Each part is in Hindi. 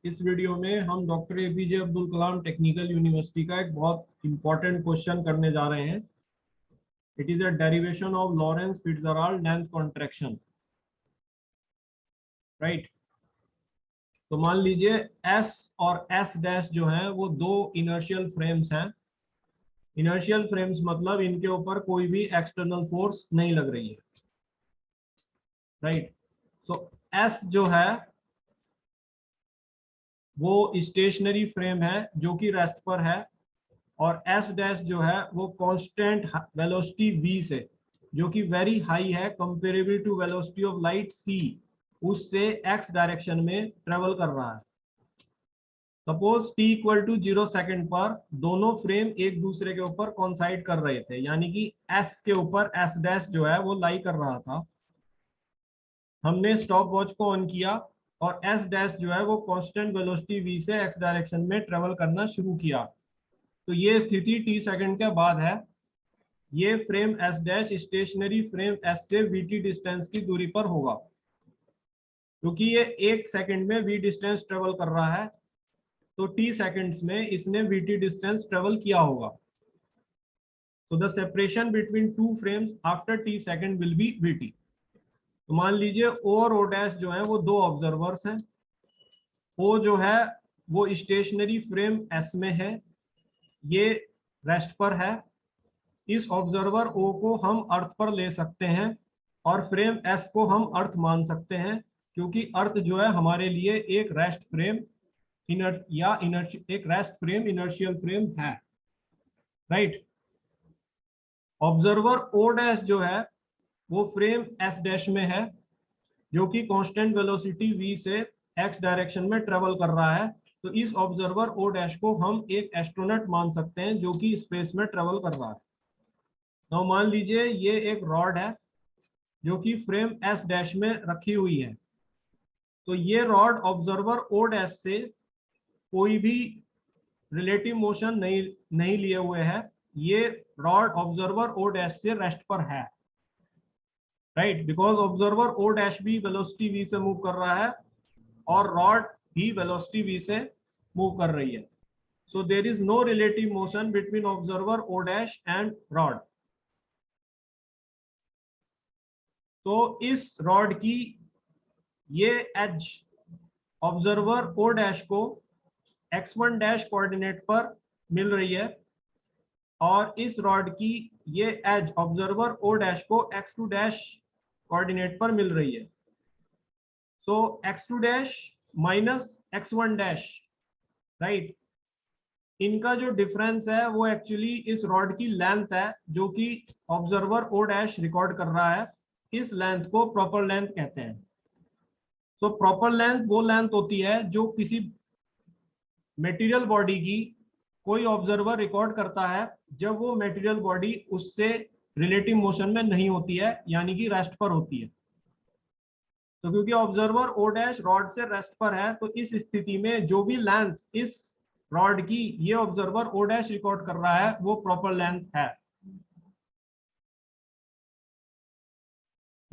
इस वीडियो में हम doctor APJ Abdul Kalam technical university का एक बहुत इंपॉर्टेंट क्वेश्चन करने जा रहे हैं। It is a derivation of Lawrence Fitzgerald length contraction, right. तो मान लीजिए एस और एस डैश जो है वो दो इनर्शियल फ्रेम्स हैं। इनर्शियल फ्रेम्स मतलब इनके ऊपर कोई भी एक्सटर्नल फोर्स नहीं लग रही है, राइट। सो एस जो है वो स्टेशनरी फ्रेम है जो कि रेस्ट पर है, और एस डैश जो है वो कांस्टेंट वेलोसिटी v से, जो कि वेरी हाई है comparable to velocity of light c, उससे x डायरेक्शन में ट्रेवल कर रहा है। Suppose t equal to 0 second पर दोनों फ्रेम एक दूसरे के ऊपर कॉन्साइड कर रहे थे, यानी कि s के ऊपर s डैश जो है वो लाई कर रहा था। हमने स्टॉप वॉच को ऑन किया और s डैश जो है वो कांस्टेंट वेलोसिटी v से x डायरेक्शन में ट्रेवल करना शुरू किया। तो ये स्थिति t सेकंड के बाद है। ये frame s dash stationary frame s से vt डिस्टेंस की दूरी पर होगा, क्योंकि ये एक सेकंड में v डिस्टेंस ट्रेवल कर रहा है, तो t सेकंड्स में इसने vt डिस्टेंस ट्रेवल किया होगा। तो the separation between two frames after t second will be vt। तो मान लीजिए o और o डैश जो है वो दो ऑब्जर्वर्स हैं। o जो है वो स्टेशनरी फ्रेम s में है, ये रेस्ट पर है। इस ऑब्जर्वर O को हम अर्थ पर ले सकते हैं और फ्रेम S को हम अर्थ मान सकते हैं, क्योंकि अर्थ जो है हमारे लिए एक रेस्ट फ्रेम एक रेस्ट फ्रेम इनर्शियल फ्रेम है, राइट। ऑब्जर्वर O डैश जो है वो फ्रेम S डैश में है, जो कि कांस्टेंट वेलोसिटी v से x डायरेक्शन में ट्रेवल कर रहा है। तो इस ऑब्जर्वर O डैश को हम एक एस्ट्रोनॉट मान सकते हैं जो कि स्पेस में ट्रेवल कर रहा है। तो मान लीजिए ये एक रॉड है जो कि फ्रेम एस डैश में रखी हुई है। तो ये रॉड ऑब्जर्वर ओ डैश से कोई भी रिलेटिव मोशन नहीं लिए हुए है। ये रॉड ऑब्जर्वर ओ डैश से रेस्ट पर है, right, because observer O dash भी वेलोसिटी v से मूव कर रहा है और रॉड भी वेलोसिटी v से मूव कर रही है। So there is no relative motion between observer O dash and rod. तो इस रॉड की ये एज ऑब्जर्वर ओ डैश को x1 डैश कोऑर्डिनेट पर मिल रही है, और इस रॉड की ये एज ऑब्जर्वर ओ डैश को x2 डैश कोऑर्डिनेट पर मिल रही है। सो x2 dash minus x1 dash, right, इनका जो डिफरेंस है वो एक्चुअली इस रॉड की लेंथ है जो कि ऑब्जर्वर ओ डैश रिकॉर्ड कर रहा है। इस लेंथ को प्रॉपर लेंथ कहते हैं। सो प्रॉपर लेंथ वो लेंथ होती है जो किसी मटेरियल बॉडी की कोई ऑब्जर्वर रिकॉर्ड करता है जब वो मटेरियल बॉडी उससे रिलेटिव मोशन में नहीं होती है, यानी कि रेस्ट पर होती है। तो क्योंकि ऑब्जर्वर ओ डैश रॉड से रेस्ट पर है, तो इस स्थिति में जो भी लेंथ इस रॉड की ये ऑब्जर्वर ओ डैश रिकॉर्ड कर रहा है वो प्रॉपर लेंथ है।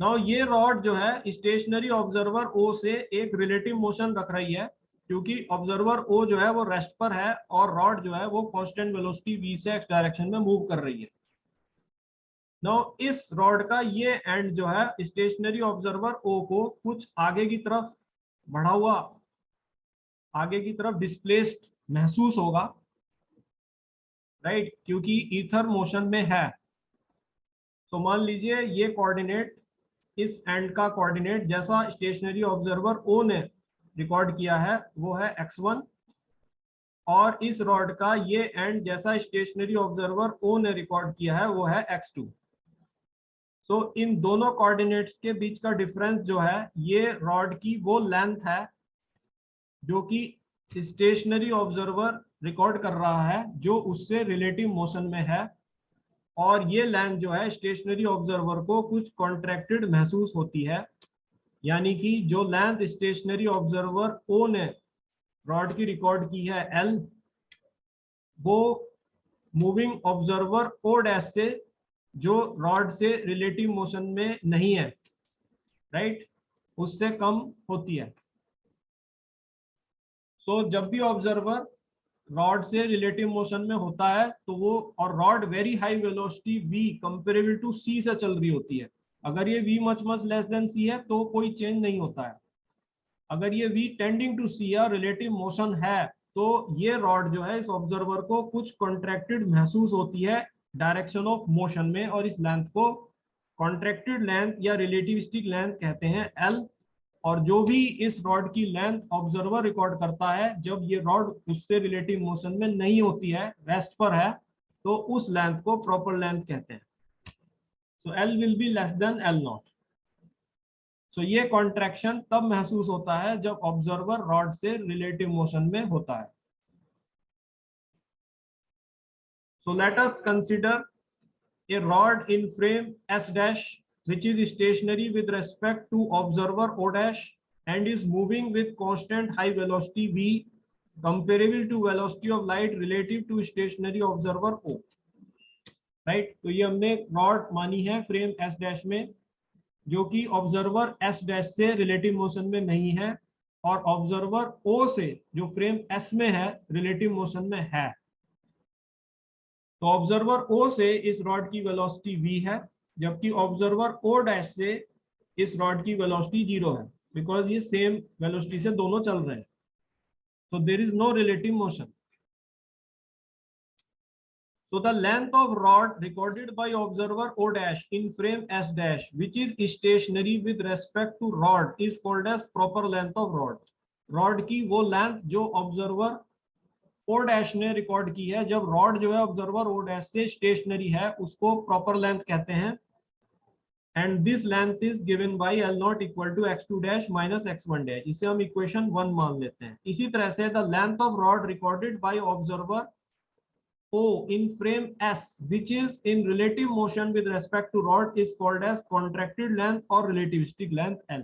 नाउ ये रॉड जो है स्टेशनरी ऑब्जर्वर ओ से एक रिलेटिव मोशन रख रही है, क्योंकि ऑब्जर्वर ओ जो है वो रेस्ट पर है और रॉड जो है वो कांस्टेंट वेलोसिटी v से x डायरेक्शन में मूव कर रही है। नाउ इस रॉड का ये एंड जो है स्टेशनरी ऑब्जर्वर ओ को कुछ आगे की तरफ बढ़ा हुआ, आगे की तरफ डिस्प्लेस्ड महसूस होगा, राइट, क्योंकि ईथर मोशन में है। तो मान लीजिए ये कोऑर्डिनेट, इस एंड का कोऑर्डिनेट जैसा स्टेशनरी ऑब्जर्वर ओ ने रिकॉर्ड किया है वो है x1, और इस रॉड का ये एंड जैसा स्टेशनरी ऑब्जर्वर ओ ने रिकॉर्ड किया है वो है x2। सो इन दोनों कोऑर्डिनेट्स के बीच का डिफरेंस जो है ये रॉड की वो लेंथ है जो कि स्टेशनरी ऑब्जर्वर रिकॉर्ड कर रहा है जो उससे रिलेटिव मोशन में है, और ये लेंथ जो है स्टेशनरी ऑब्जर्वर को कुछ कॉन्ट्रैक्टेड महसूस होती है, यानी कि जो लेंथ स्टेशनरी ऑब्जर्वर ओ ने रॉड की रिकॉर्ड की है L, वो मूविंग ऑब्जर्वर ओ डैश से जो रॉड से रिलेटिव मोशन में नहीं है, राइट, उससे कम होती है। तो जब भी ऑब्जर्वर रॉड से रिलेटिव मोशन में होता है तो वो, और rod very high velocity v comparable to c से चल रही होती है, अगर ये v much much less than c है तो कोई चेंज नहीं होता है। अगर ये v टेंडिंग टू c या रिलेटिव मोशन है तो ये रॉड जो है इस ऑब्जर्वर को कुछ कॉन्ट्रैक्टेड महसूस होती है डायरेक्शन ऑफ मोशन में, और इस लेंथ को कॉन्ट्रैक्टेड लेंथ या रिलेटिविस्टिक लेंथ कहते हैं l। और जो भी इस रॉड की लेंथ ऑब्जर्वर रिकॉर्ड करता है जब ये रॉड उससे रिलेटिव मोशन में नहीं होती है, रेस्ट पर है, तो उस लेंथ को प्रॉपर लेंथ कहते हैं। So L will be less than L naught. So ये कॉन्ट्रैक्शन तब महसूस होता है जब ऑब्जर्वर रॉड से रिलेटिव मोशन में होता है। So let us consider a rod in frame S dash which is stationary with respect to observer O dash and is moving with constant high velocity v comparable to velocity of light relative to stationary observer O, right? तो ये हमने रॉड मानी है फ्रेम S dash में जो कि ऑब्जर्वर S dash से रिलेटिव मोशन में नहीं है और ऑब्जर्वर O से जो फ्रेम S में है रिलेटिव मोशन में है। तो ऑब्जर्वर ओ से इस रॉड की वेलोसिटी v है, जबकि ऑब्जर्वर ओ डैश से इस रॉड की वेलोसिटी 0 है, बिकॉज ये सेम वेलोसिटी से दोनों चल रहे हैं। so there is no relative motion. So the length of rod recorded by observer O dash in frame S dash which is stationary with respect to rod is called as proper length of rod. Rod की वो लेंथ जो ऑब्जर्वर ओ डैश ने रिकॉर्ड की है जब रॉड जो है ऑब्जर्वर ओ डैश से स्टेशनरी है उसको प्रॉपर लेंथ कहते हैं। And this length is given by L not equal to x2 dash minus x1 dash. इसे हम इक्वेशन 1 मान लेते हैं। इसी तरह से the length of rod recorded by observer O in frame S which is in relative motion with respect to rod is called as contracted length or relativistic length L.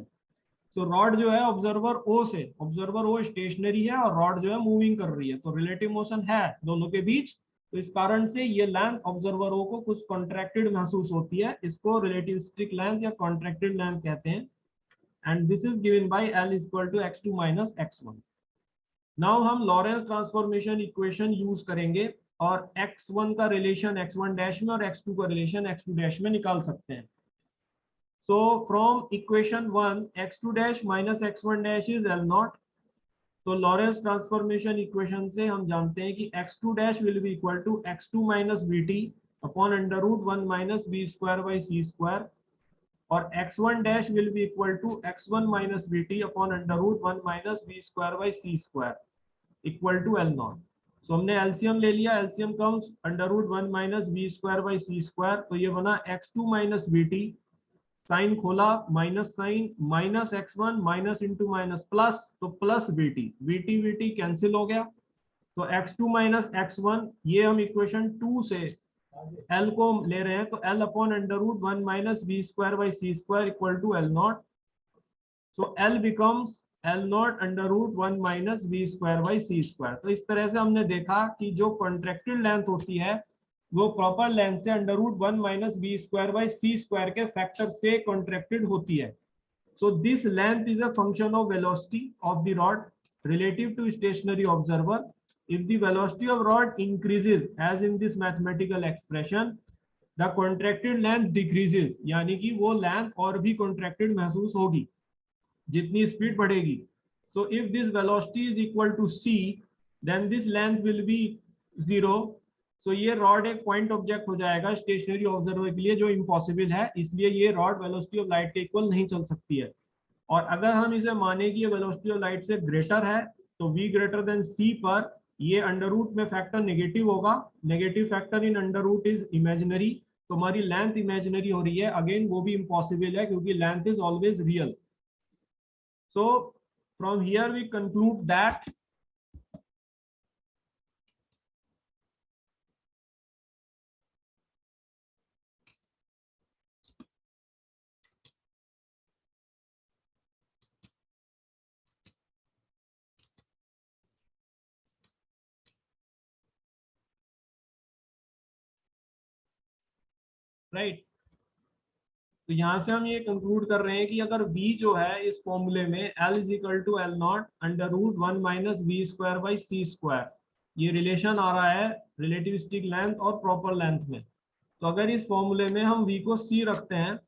तो रॉड जो है ऑब्जर्वर ओ से, ऑब्जर्वर ओ स्टेशनरी है और रॉड जो है मूविंग कर रही है, तो रिलेटिव मोशन है दोनों के बीच, तो इस कारण से ये लेंथ ऑब्जर्वर ओ को कुछ कॉन्ट्रैक्टेड महसूस होती है, इसको रिलेटिविस्टिक लेंथ या कॉन्ट्रैक्टेड लेंथ कहते हैं। And this is given by L is equal to x2 minus x1। Now हम लॉरेंस ट्रांसफॉर्मेशन इक्वेशन यूज करेंगे और x1 का रिलेशन x1 डैश में और x2 का रिलेशन x2 डैश में निकाल सकते हैं। So from equation 1 x2 dash minus x1 dash is L naught. तो लॉरेंस ट्रांसफॉर्मेशन इक्वेशन से हम जानते हैं कि x2 dash will be equal to x2 minus vt upon under root 1 minus v square by c square और x1 dash will be equal to x1 minus vt upon under root 1 minus v square by c square equal to L naught. So हमने एलसीएम ले लिया, LCM comes under root 1 minus v square by c square, तो ये बना x2 माइनस वीटी, साइन खोला minus sign minus x1 minus into minus plus, तो plus VT, VT VT cancel हो गया, तो x2 माइनस x1 ये हम इक्वेशन 2 से L को ले रहे हैं, तो L upon under root 1 minus v square by c square equal to L not. So L becomes L not under root 1 minus v square by c square. तो इस तरह से हमने देखा कि जो कॉन्ट्रैक्टेड लेंथ होती है वो प्रॉपर लेंथ से under root 1 minus b square by c square के फैक्टर से कॉन्ट्रैक्टेड होती है। So this length is a function of velocity of the rod relative to stationary observer. If the velocity of rod increases as in this mathematical expression the contracted length decreases, यानी कि वो लेंथ और भी कॉन्ट्रैक्टेड महसूस होगी जितनी स्पीड बढ़ेगी। So if this velocity is equal to c then this length will be 0। सो ये रॉड एक पॉइंट ऑब्जेक्ट हो जाएगा स्टेशनरी ऑब्जर्वर के लिए, जो इम्पॉसिबल है, इसलिए ये रॉड वेलोसिटी ऑफ लाइट के इक्वल नहीं चल सकती है। और अगर हम इसे माने कि ये वेलोसिटी ऑफ लाइट से ग्रेटर है तो v ग्रेटर देन c पर ये अंडर रूट में फैक्टर नेगेटिव होगा, negative factor in under root is imaginary, तो हमारी लेंथ इमेजिनरी हो रही है, अगेन वो भी इम्पॉसिबल है क्योंकि length is always real. So from here we conclude that right तो यहाँ से हम ये कंक्लूड कर रहे हैं कि अगर v जो है इस फॉर्मूले में L is equal to L not under root 1 minus v square by c square, ये रिलेशन आ रहा है रिलेटिविस्टिक लेंथ और प्रॉपर लेंथ में। तो अगर इस फॉर्मूले में हम v को c रखते हैं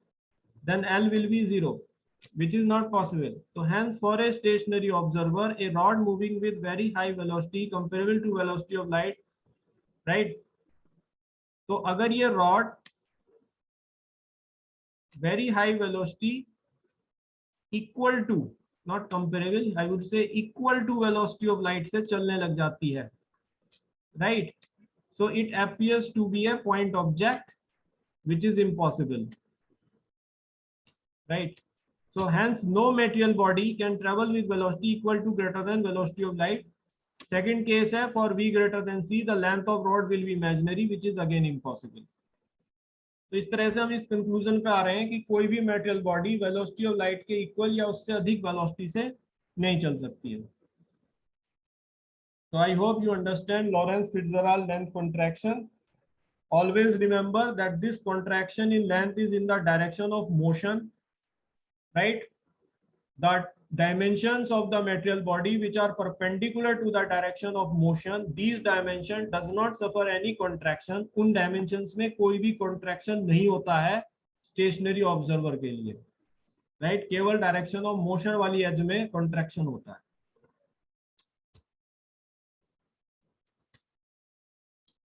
then L will be 0, which is not possible. So hence for a stationary observer, a rod moving with very high velocity comparable to velocity of light, right? तो अगर ये rod very high velocity equal to, not comparable, I would say equal to velocity of light से चलने लग जाती है, right? So it appears to be a point object, which is impossible, right? So hence no material body can travel with velocity equal to greater than velocity of light. Second case है for v greater than c, the length of rod will be imaginary, which is again impossible. तो इस तरह से हम इस कंक्लूजन पे आ रहे हैं कि कोई भी material body velocity of light के इक्वल या उससे अधिक वेलोसिटी से नहीं चल सकती है। So I hope you understand Lorentz Fitzgerald length contraction. Always remember that this contraction in length is in the direction of motion, right? The dimensions of the material body which are perpendicular to the direction of motion, these dimension does not suffer any contraction. उन dimensions में कोई भी contraction नहीं होता है stationary observer के लिए, right? केवल direction of motion वाली edge में contraction होता है।